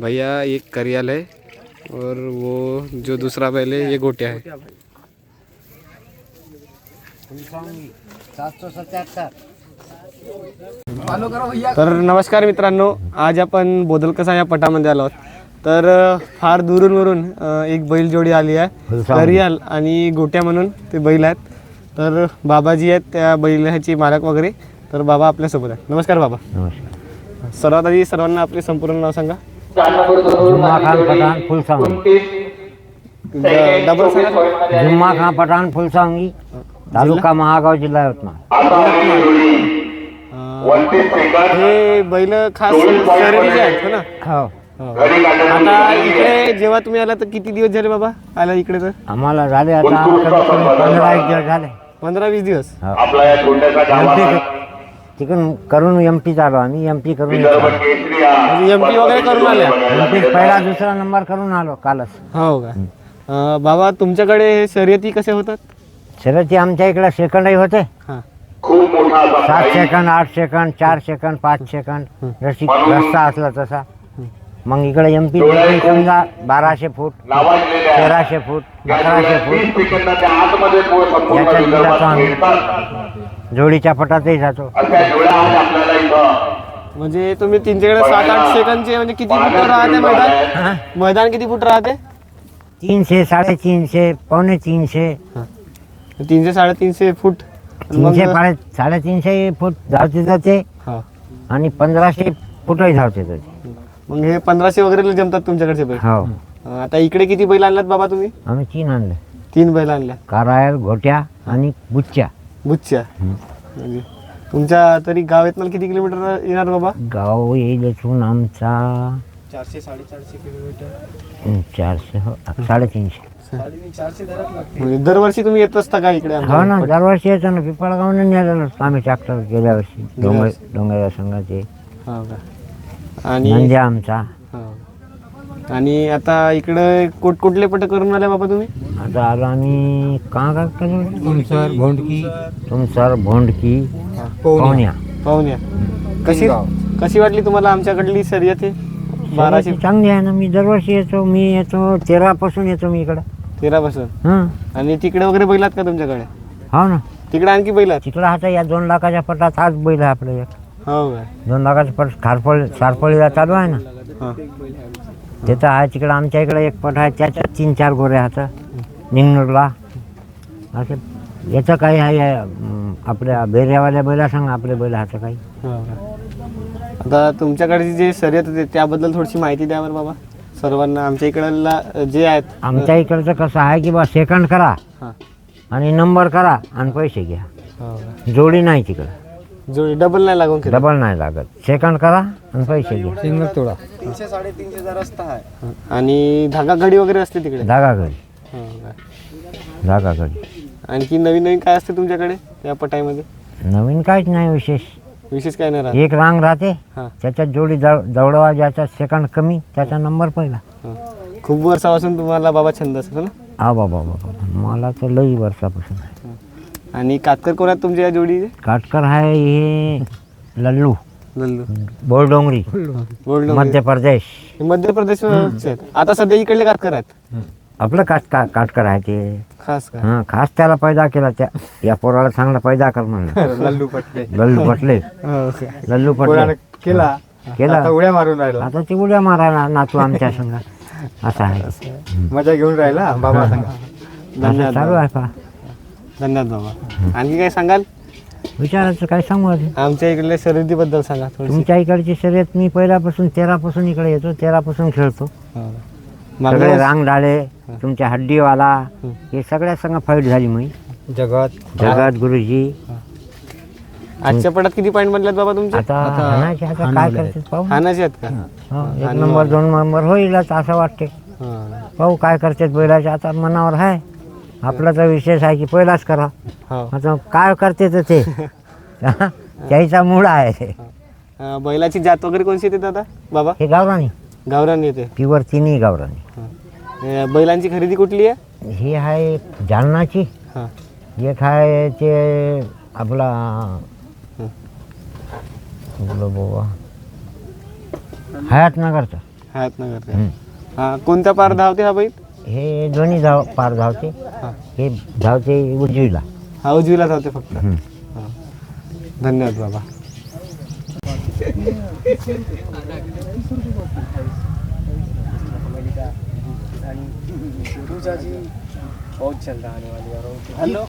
भैया एक करियाल है और वो जो दूसरा बैल है ये गोट्या है। 777। तर नमस्कार मित्रांनो, आज आपण बोदलकसा या पटामध्ये आलो आहोत। तर फार दुरून एक बैल जोडी आली आहे, करियाल आणि गोट्या म्हणून ते बैल आहेत। तर बाबाजी आहेत त्या बैलाची मालक वगैरे। तर बाबा आपल्यासोबत आहेत। नमस्कार बाबा। नमस्कार। सर्वात आधी सर्वांना आपले संपूर्ण नाव सांगा। जुम्मा खान पठाण फुलसावंगी। डबल सांगा। जुम्मा खान पठाण फुलसावंगी, तालुका महागाव, जिल्हा यवतमाळ। हे बैल खास शर्यतीचे आहेत हो ना? हो। आता इकडे जेव्हा तुम्ही आला तर किती दिवस झाले बाबा आला इकडे? तर आम्हाला झाले आता 15-1 दिवस झाले। 15-20 दिवस। तिकडून करून एमपी आलो आम्ही। एमपी करून म्हणजे एमपी वगैरे करून आल्या? एमपी पहिला दुसरा नंबर करून आलो कालच। हो का? बाबा तुमच्याकडे हे शर्यती कसे होतात? शर्यती आमच्या इकडे सेकंडही होते। हां 7 सेकंड, 8 सेकंड, 4 सेकंड, 5 सेकंड जशी रस्ता असला तसा। मग इकडे एमपी समजा 1200 फूट, 1300 फूट, 1100 फूट याच्यात जातो आम्ही। जोडीच्या पटातही जातो। म्हणजे तुम्ही तुमच्याकडे 7-8 सेकंदचे म्हणजे किती फूट राहते मैदान? मैदान किती फूट राहते? 300, 350, पावणे 300, 300-350 फूट। 300, 350 फूट धावते जाते आणि 1500 फूटही धावते जाते। मग हे 1500 वगैरे जमतात तुमच्याकडचे बैल? हो। आता इकडे किती बैल आणलात बाबा तुम्ही? आम्ही 3 आणले। 3 बैल आणल्या? कारायल, घोट्या आणि बुच्च्या। म्हणजे तुमच्या तरी गाव येत किती किलोमीटर येणार बाबा? गाव येईल इथून आमचा 400-450 किलोमीटर। 400 हो 350। म्हणजे दरवर्षी तुम्ही येत असता का इकडे? हो ना, दरवर्षी येतो ना। पिंपळगावने नेलेलं आम्ही ट्रॅक्टर गेल्या वर्षी डोंगर संघाचे। हो का? आणि म्हणजे आमचा। आणि आता इकडे कुठले पट करून आले बाबा तुम्ही? आता आलो आम्ही का तुमसर भोंडकी पाहुण्या। कशी वाटली तुम्हाला आमच्याकडली शर्यत? 1200 चांगली आहे ना। मी दरवर्षी येतो। मी येतो 13 पासून येतो मी इकडे। 13 पासून? हां। आणि तिकडे वगैरे बैलात का तुमच्याकडे? हो ना, तिकडे आणखी बैलात? तिकडे आता या 2 लाखाच्या पटात आज बैल आहे आपल्या एक। हो का? 2 लाखाचा पट सारपळीला चालू आहे ना। तिथं आहे तिकडे आमच्या इकडे एक पट आहे, त्याच्यात 3-4 गोरे हात निंगनूरला असं। याचं काही आहे आपल्या बेऱ्यावाल्या बैला सांगा, आपले बैल हात काही। आता तुमच्याकडे जे शर्यत होते त्याबद्दल थोडीशी माहिती द्या बरं बाबा सर्वांना। आमच्या इकडला जे आहेत, आमच्या इकडचं कसं आहे की बा सेकंड करा आणि नंबर करा आणि पैसे घ्या। जोडी नाही तिकडं, जोडी डबल नाही लागून? डबल नाही लागत, सेकंड करा आणि पैसे घ्या। सिंगल तोडा 300-350 रस्ता आहे। आणि धागा घडी वगैरे असते तिकडे? धागा घडी, धागा घडी। आणखी नवीन काय असते तुमच्याकडे त्या पटाईमध्ये? नवीन काहीच नाही विशेष काय नाही राहत? एक रांग राहते, त्याच्यात जोडी दौडवा, ज्याचा सेकंड कमी त्याचा नंबर पहिला। खूप वर्षापासून तुम्हाला बाबा छंद असतो ना? हा बाबा मला तर लई वर्षापासून आहे। आणि कातकर कोण आहेत तुमच्या या जोडीचे? काटकर आहे हे लल्लू बोरडोंगरी, मध्य प्रदेश। मध्य प्रदेश आता सध्या इकडले कातकर आहेत? आपलं काटकर आहे ते खास का? हां, खास त्याला पैदा केला, त्या या पोराला चांगला पैदा कर म्हणलं। लल्लू पटले लल्लू पटले केला उड्या मारून राहिला। आता ती उड्या मारायला नातू आमच्या संघ असं आहे, मजा घेऊन राहिला बाबा संघ। धन्यवाद, चालू आहे का? धन्यवाद बाबा। आणखी काय सांगाल? विचारायचं काय सांगू? आमच्या इकडल्या शर्यतीबद्दल सांगा थोडी। तुमच्या इकडची शर्यत मी पहिल्यापासून 13 पासून इकडे येतो, 13 पासून खेळतो। सगळे रांग डाळे, तुमच्या हड्डीवाला हे सगळ्या संग फाईट झाली मी। जगत गुरुजी। आजच्या पटात किती पॉईंट बनल्यात बाबा तुमचे? आता हाणाचे, आता काय करते पाहू। हाणाचे आहेत का? 1 नंबर 2 नंबर होईलच असं वाटते। पाहू काय करतात बैलाचे, आता मनावर आहे। आपला तर विशेष आहे की पहिलाच करा, आता काय करते तर ते त्याचा मूळ आहे। बैलाची जात वगैरे कोणती येते दादा बाबा? हे गावरानी येते प्युअर, तिन्ही गावरानी। बैलांची खरेदी कुठली आहे? ही आहे जालनाची, एक आहे ते आपला बाबा हयातनगरचा। हयातनगर हं. हा कोणत्या पार धावते हा बैल? हे दोन्ही पार धावते. हा हे धावते उजवीला. हा उजवीला धावते फक्त. हं. हा. धन्यवाद बाबा. बहुत चल रहा आने वाली। हेलो